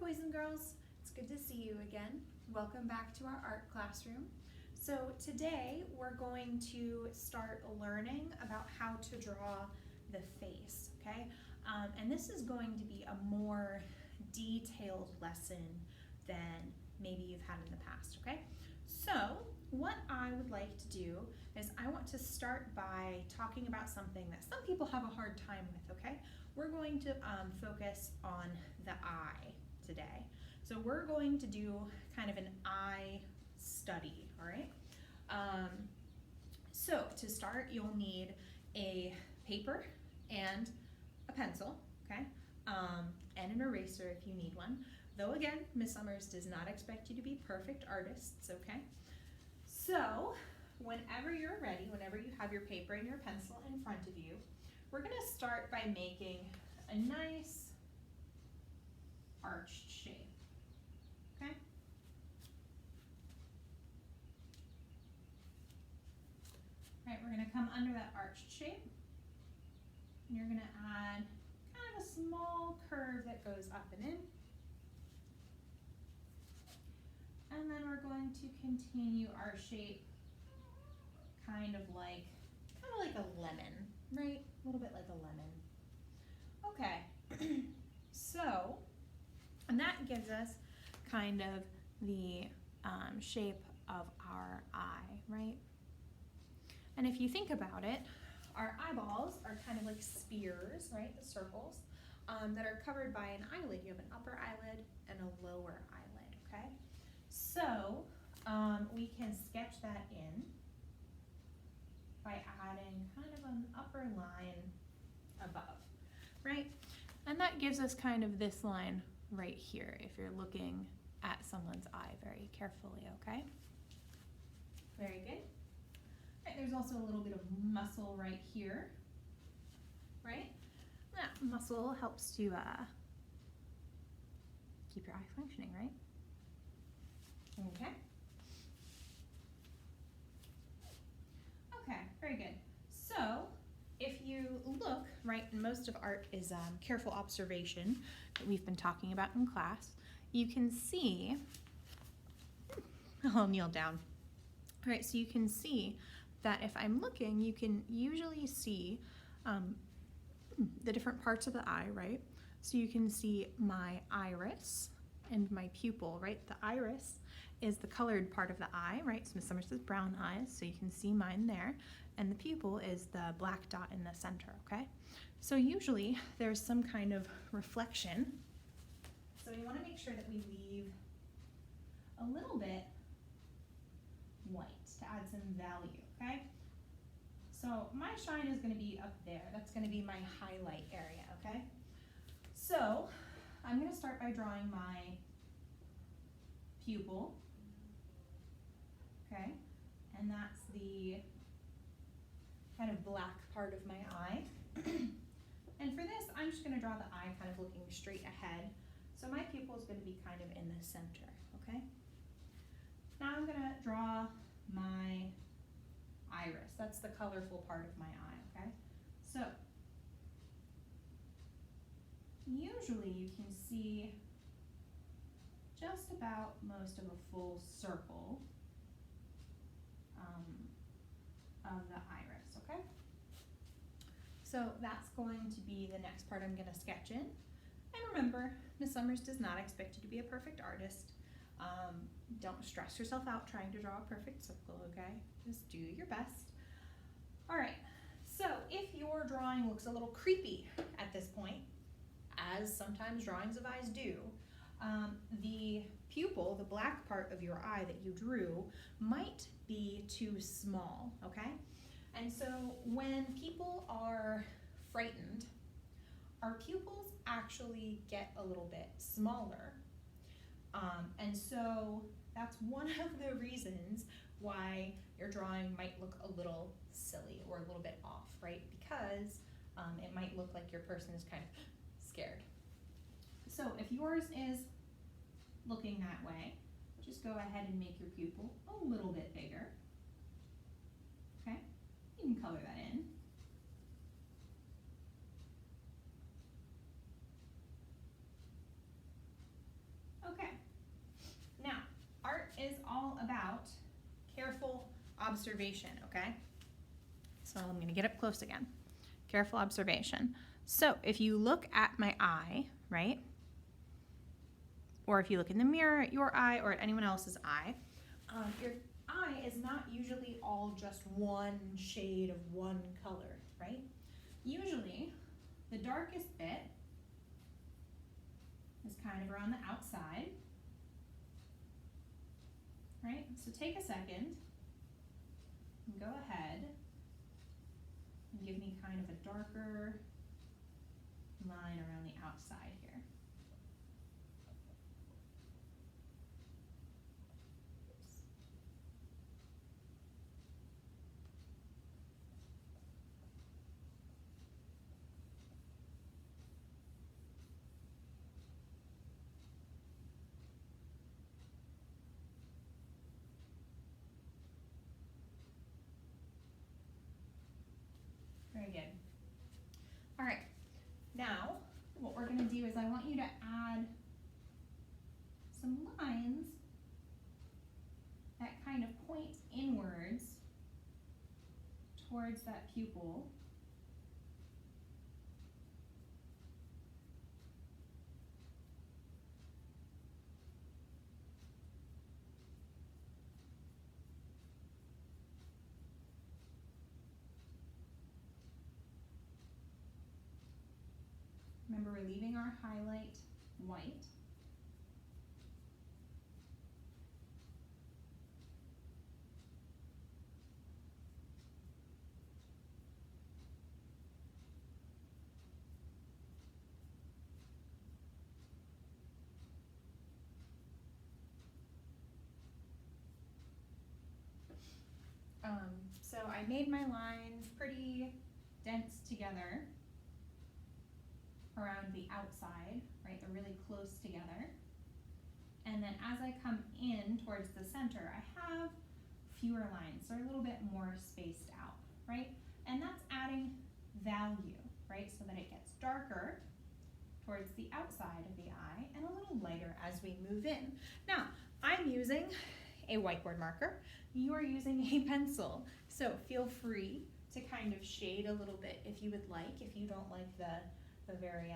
boys and girls. It's good to see you again. Welcome back to our art classroom. So today we're going to start learning about how to draw the face, okay? And this is going to be a more detailed lesson than maybe you've had in the past, okay? So what I would like to do is I want to start by talking about something that some people have a hard time with, okay? We're going to focus on the eye today. So we're going to do kind of an eye study, all right? So to start, you'll need a paper and a pencil, okay? And an eraser if you need one. Though again, Miss Summers does not expect you to be perfect artists, okay? So whenever you're ready, whenever you have your paper and your pencil in front of you, we're gonna start by making a nice arched shape, okay? All right, we're gonna come under that arched shape, and you're gonna add kind of a small curve that goes up and in. And then we're going to continue our shape kind of like a lemon, right? A little bit like a lemon. Okay, so, and that gives us kind of the shape of our eye, right? And if you think about it, our eyeballs are kind of like spheres, right? The circles that are covered by an eyelid. You have an upper eyelid and a lower eyelid, okay? So we can sketch that in by adding kind of an upper line above, right? And that gives us kind of this line right here if you're looking at someone's eye very carefully, okay? Very good. Right, there's also a little bit of muscle right here, right? That muscle helps to keep your eye functioning, right? Okay. Okay, very good. So if you look, right, and most of art is careful observation that we've been talking about in class, you can see, I'll kneel down. All right, so you can see that if I'm looking, you can usually see the different parts of the eye, right? So you can see my iris and my pupil, right? The iris is the colored part of the eye, right? So Miss Summers says brown eyes, so you can see mine there. And the pupil is the black dot in the center, okay? So usually there's some kind of reflection. So we want to make sure that we leave a little bit white to add some value, okay? So my shine is going to be up there. That's going to be my highlight area, okay? So I'm going to start by drawing my pupil, okay? And that's the kind of black part of my eye. And for this, I'm just going to draw the eye kind of looking straight ahead. So my pupil is going to be kind of in the center, okay? Now I'm going to draw my iris. That's the colorful part of my eye, okay? So usually you can see just about most of a full circle of the iris, okay? So that's going to be the next part I'm going to sketch in. And remember, Miss Summers does not expect you to be a perfect artist. Don't stress yourself out trying to draw a perfect circle, okay? Just do your best. All right, so if your drawing looks a little creepy at this point, as sometimes drawings of eyes do, the pupil, the black part of your eye that you drew, might be too small, okay? And so when people are frightened, our pupils actually get a little bit smaller. And so that's one of the reasons why your drawing might look a little silly or a little bit off, right? Because it might look like your person is kind of scared. So if yours is looking that way, just go ahead and make your pupil a little bit bigger. Okay, you can color that in. observation, okay? So I'm gonna get up close again. Careful observation. So if you look at my eye, right? Or if you look in the mirror at your eye or at anyone else's eye, your eye is not usually all just one shade of one color, right? Usually, the darkest bit is kind of around the outside, right? So take a second and go ahead and give me kind of a darker line around the outside here. Very good. All right, now what we're gonna do is I want you to add some lines that kind of point inwards towards that pupil. Remember, we're leaving our highlight white. So I made my lines pretty dense together around the outside, right? They're really close together. And then as I come in towards the center, I have fewer lines. They're a little bit more spaced out, right? And that's adding value, right? So that it gets darker towards the outside of the eye and a little lighter as we move in. Now, I'm using a whiteboard marker. You are using a pencil. So feel free to kind of shade a little bit if you would like. If you don't like the very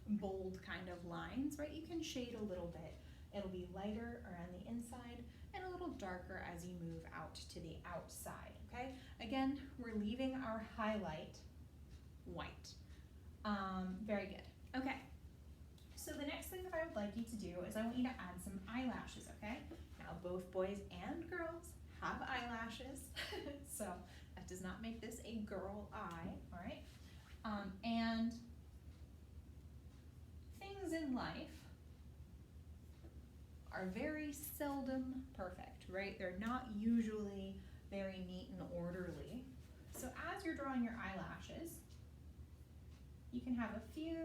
bold kind of lines, right? You can shade a little bit. It'll be lighter around the inside and a little darker as you move out to the outside, okay? Again, we're leaving our highlight white. Very good. Okay. So the next thing that I would like you to do is I want you to add some eyelashes, okay? Now both boys and girls have eyelashes, so that does not make this a girl eye, all right? And things in life are very seldom perfect, right? They're not usually very neat and orderly. So as you're drawing your eyelashes, you can have a few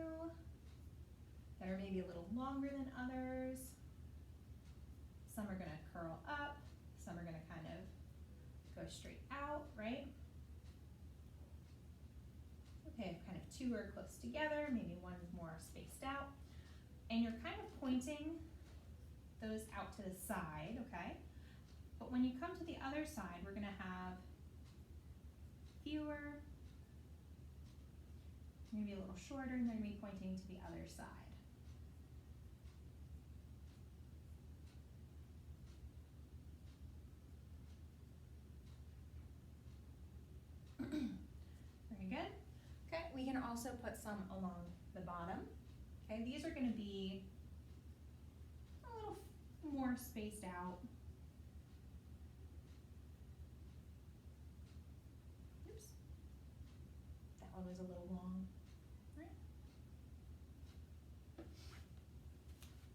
that are maybe a little longer than others. Some are gonna curl up, some are gonna kind of go straight out, right? Okay, kind of two are close together, maybe one's more spaced out. And you're kind of pointing those out to the side, okay? But when you come to the other side, we're gonna have fewer, maybe a little shorter, and they're gonna be pointing to the other side. Very good. Okay, we can also put some along the bottom. Okay, these are gonna be a little more spaced out. Oops. That one was a little long. Right.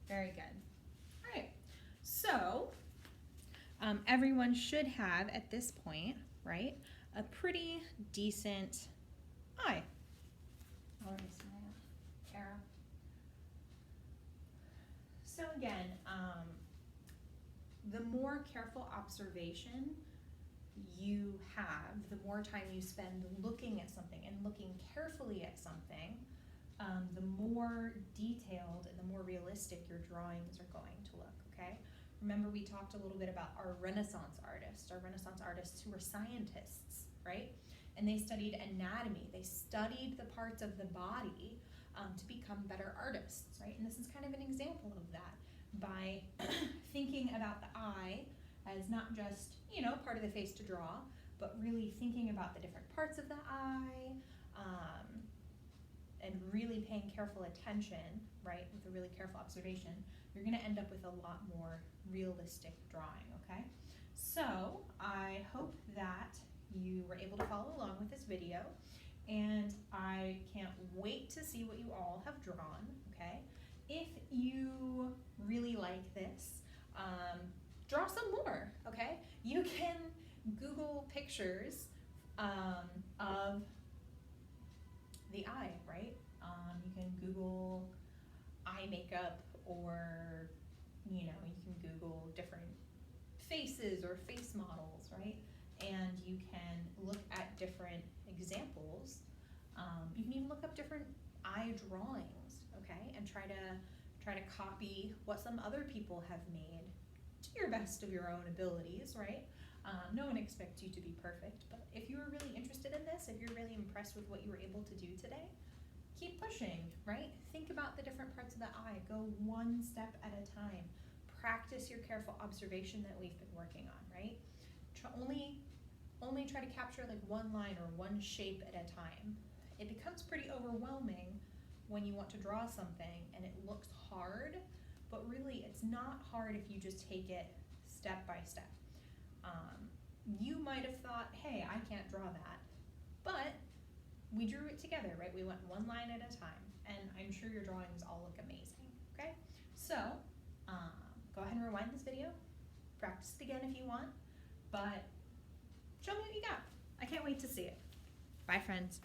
Very good. All right, so everyone should have at this point, right, a pretty decent eye. I'll erase my arrow. So again, the more careful observation you have, the more time you spend looking at something and looking carefully at something, the more detailed and the more realistic your drawings are going to look, okay? Remember we talked a little bit about our Renaissance artists who were scientists, right? And they studied anatomy. They studied the parts of the body to become better artists, right? And this is kind of an example of that by thinking about the eye as not just, you know, part of the face to draw, but really thinking about the different parts of the eye, and really paying careful attention, right, with a really careful observation, you're going to end up with a lot more realistic drawing, okay? So I hope that you were able to follow along with this video, and I can't wait to see what you all have drawn, okay? If you really like this, draw some more, okay? You can Google pictures of the eye, right? You can Google eye makeup, or, you know, you can Google different faces or face models, right? And you can look at different examples. You can even look up different eye drawings, okay? And try to copy what some other people have made to your best of your own abilities, right? No one expects you to be perfect, but if you were really interested in this, if you're really impressed with what you were able to do today, keep pushing, right? Think about the different parts of the eye. Go one step at a time. Practice your careful observation that we've been working on, right? Only try to capture like one line or one shape at a time. It becomes pretty overwhelming when you want to draw something and it looks hard, but really it's not hard if you just take it step by step. You might have thought, hey, I can't draw that, but we drew it together, right? We went one line at a time, and I'm sure your drawings all look amazing, okay? So, go ahead and rewind this video, practice it again if you want, but show me what you got. I can't wait to see it. Bye, friends.